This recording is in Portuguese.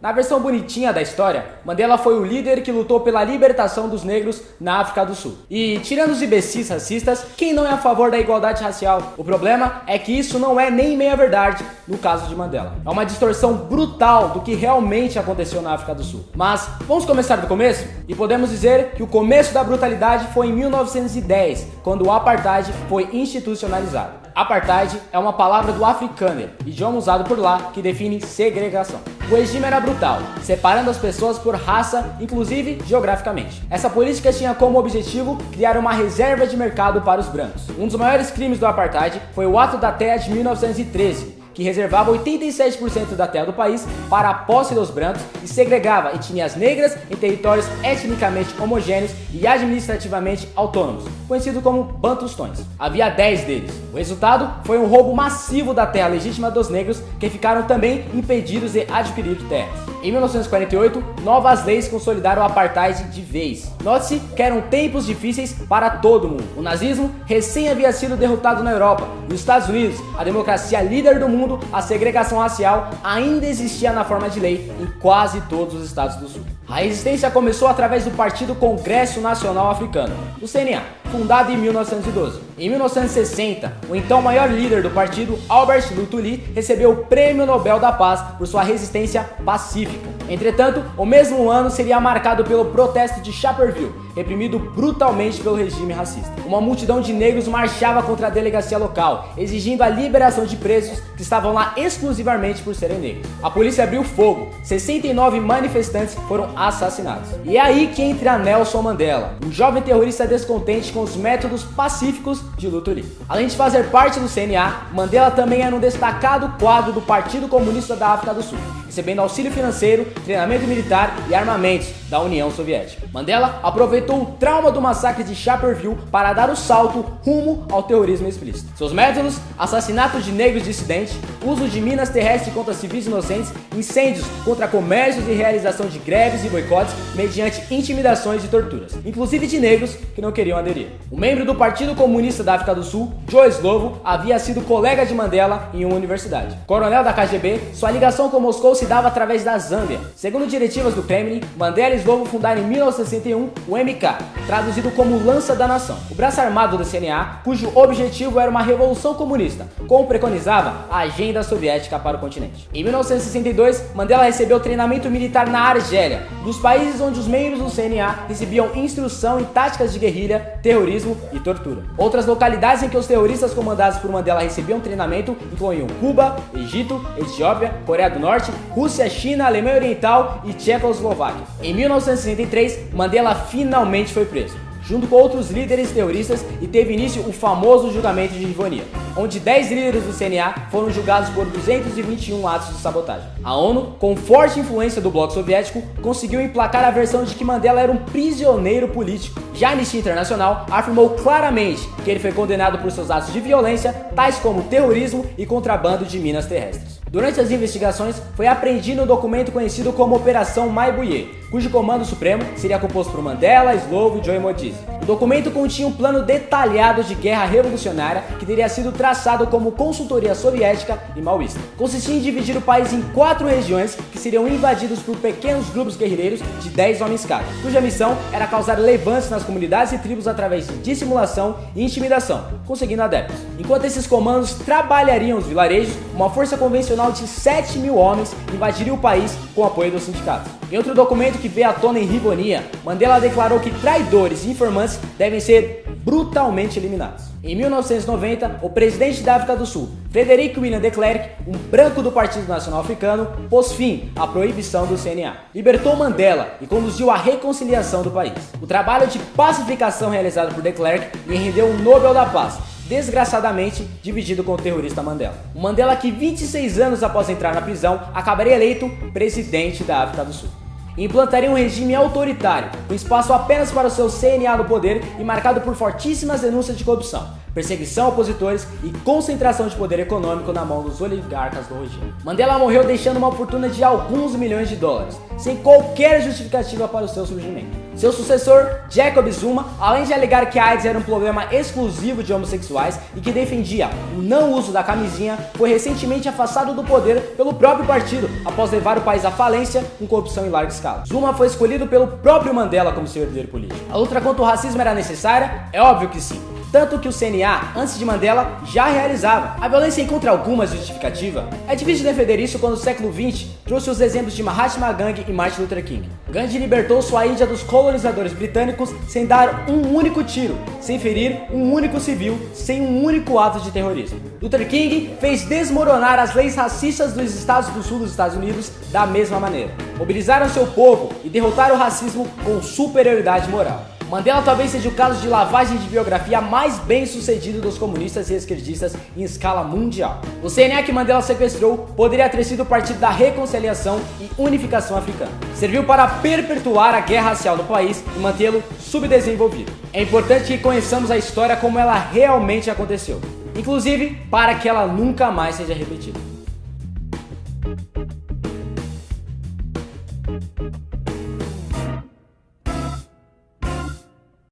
Na versão bonitinha da história, Mandela foi o líder que lutou pela libertação dos negros na África do Sul. E, tirando os imbecis racistas, quem não é a favor da igualdade racial? O problema é que isso não é nem meia verdade no caso de Mandela. É uma distorção brutal do que realmente aconteceu na África do Sul. Mas vamos começar do começo? E podemos dizer que o começo da brutalidade foi em 1910, quando o apartheid foi institucionalizado. Apartheid é uma palavra do Afrikaner, idioma usado por lá, que define segregação. O regime era brutal, separando as pessoas por raça, inclusive geograficamente. Essa política tinha como objetivo criar uma reserva de mercado para os brancos. Um dos maiores crimes do Apartheid foi o Ato da Terra de 1913, que reservava 87% da terra do país para a posse dos brancos e segregava etnias negras em territórios etnicamente homogêneos e administrativamente autônomos, conhecido como Bantustões. Havia 10 deles. O resultado foi um roubo massivo da terra legítima dos negros, que ficaram também impedidos de adquirir terras. Em 1948, novas leis consolidaram o apartheid de vez. Note-se que eram tempos difíceis para todo mundo. O nazismo recém havia sido derrotado na Europa. Nos Estados Unidos, a democracia líder do mundo, a segregação racial ainda existia na forma de lei em quase todos os estados do Sul. A resistência começou através do Partido Congresso Nacional Africano, o CNA, fundado em 1912. Em 1960, o então maior líder do partido, Albert Luthuli, recebeu o Prêmio Nobel da Paz por sua resistência pacífica. Entretanto, o mesmo ano seria marcado pelo protesto de Sharpeville, reprimido brutalmente pelo regime racista. Uma multidão de negros marchava contra a delegacia local, exigindo a liberação de presos que estavam lá exclusivamente por serem negros. A polícia abriu fogo, 69 manifestantes foram assassinados. E é aí que entra Nelson Mandela, um jovem terrorista descontente com os métodos pacíficos de Luthuli. Além de fazer parte do CNA, Mandela também era um destacado quadro do Partido Comunista da África do Sul, recebendo auxílio financeiro, treinamento militar e armamentos da União Soviética. Mandela aproveitou o trauma do massacre de Sharpeville para dar o salto rumo ao terrorismo explícito. Seus métodos: assassinato de negros dissidentes, uso de minas terrestres contra civis inocentes, incêndios contra comércios e realização de greves e boicotes mediante intimidações e torturas, inclusive de negros que não queriam aderir. Um membro do Partido Comunista da África do Sul, Joe Slovo, havia sido colega de Mandela em uma universidade. Coronel da KGB, sua ligação com Moscou se dava através da Zâmbia. Segundo diretivas do Kremlin, Mandela e Slovo fundaram em 1961 o MK, traduzido como Lança da Nação, o braço armado do CNA, cujo objetivo era uma revolução comunista, como preconizava a agenda soviética para o continente. Em 1962, Mandela recebeu treinamento militar na Argélia, dos países onde os membros do CNA recebiam instrução em táticas de guerrilha, terrorismo e tortura. Outras localidades em que os terroristas comandados por Mandela recebiam treinamento incluíam Cuba, Egito, Etiópia, Coreia do Norte, Rússia, China, Alemanha Oriental e Tchecoslováquia. Em 1963, Mandela finalmente foi preso, junto com outros líderes terroristas, e teve início o famoso julgamento de Rivonia, onde 10 líderes do CNA foram julgados por 221 atos de sabotagem. A ONU, com forte influência do bloco soviético, conseguiu emplacar a versão de que Mandela era um prisioneiro político. Já a Anistia Internacional afirmou claramente que ele foi condenado por seus atos de violência, tais como terrorismo e contrabando de minas terrestres. Durante as investigações, foi apreendido um documento conhecido como Operação Maibuye, cujo comando supremo seria composto por Mandela, Slovo e Joe Modise. O documento continha um plano detalhado de guerra revolucionária que teria sido traçado como consultoria soviética e maoísta. Consistia em dividir o país em 4 regiões que seriam invadidos por pequenos grupos guerrilheiros de 10 homens cada, cuja missão era causar levantes nas comunidades e tribos através de dissimulação e intimidação, conseguindo adeptos. Enquanto esses comandos trabalhariam os vilarejos, uma força convencional de 7.000 homens invadiria o país com o apoio dos sindicatos. Em outro documento que veio à tona em Rivonia, Mandela declarou que traidores e informantes devem ser brutalmente eliminados. Em 1990, o presidente da África do Sul, Frederick William de Klerk, um branco do Partido Nacional Africano, pôs fim à proibição do CNA. Libertou Mandela e conduziu à reconciliação do país. O trabalho de pacificação realizado por de Klerk lhe rendeu o Nobel da Paz, desgraçadamente dividido com o terrorista Mandela. O Mandela, que 26 anos após entrar na prisão, acabaria eleito presidente da África do Sul. Implantaria um regime autoritário, com espaço apenas para o seu CNA no poder e marcado por fortíssimas denúncias de corrupção, perseguição a opositores e concentração de poder econômico na mão dos oligarcas do regime. Mandela morreu deixando uma fortuna de alguns milhões de dólares, sem qualquer justificativa para o seu surgimento. Seu sucessor, Jacob Zuma, além de alegar que a AIDS era um problema exclusivo de homossexuais e que defendia o não uso da camisinha, foi recentemente afastado do poder pelo próprio partido após levar o país à falência com corrupção em larga escala. Zuma foi escolhido pelo próprio Mandela como seu herdeiro político. A luta contra o racismo era necessária? É óbvio que sim. Tanto que o CNA, antes de Mandela, já realizava. A violência encontra alguma justificativa? É difícil defender isso quando o século XX trouxe os exemplos de Mahatma Gandhi e Martin Luther King. Gandhi libertou sua Índia dos colonizadores britânicos sem dar um único tiro, sem ferir um único civil, sem um único ato de terrorismo. Luther King fez desmoronar as leis racistas dos estados do sul dos Estados Unidos da mesma maneira. Mobilizaram seu povo e derrotaram o racismo com superioridade moral. Mandela talvez seja o caso de lavagem de biografia mais bem sucedido dos comunistas e esquerdistas em escala mundial. O CNA que Mandela sequestrou poderia ter sido o Partido da Reconciliação e Unificação Africana. Serviu para perpetuar a guerra racial no país e mantê-lo subdesenvolvido. É importante que conheçamos a história como ela realmente aconteceu, inclusive para que ela nunca mais seja repetida.